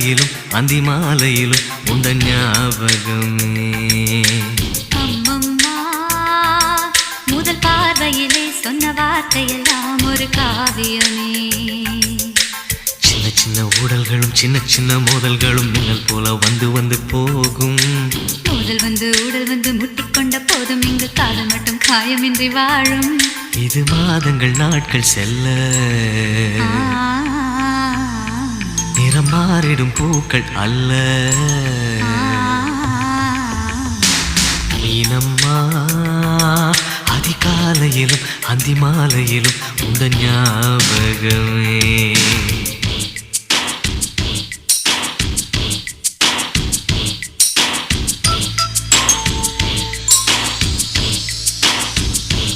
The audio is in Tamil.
அதிகாலையிலும் அந்தி மாலையிலும் உண்ட ஞாபகமே. அம்மம்மா முதல் பார்வையிலே சொன்ன வார்த்தையெல்லாம் ஒரு காவியமே. சின்ன சின்ன ஊடல்களும் சின்ன சின்ன மோதல்களும் மின்னல் போல வந்து வந்து போகும். மோதல் வந்து ஊடல் வந்து முட்டிக்கொண்ட போதும் இங்கு காதல் மட்டும் காயமின்றி வாழும். இது மாதங்கள் நாட்கள் செல்ல நிறம் மாறிடும் பூக்கள் அல்ல. மீனம்மா அதிகாலையிலும் அந்தி மாலையிலும் உந்த ஞாபகமே.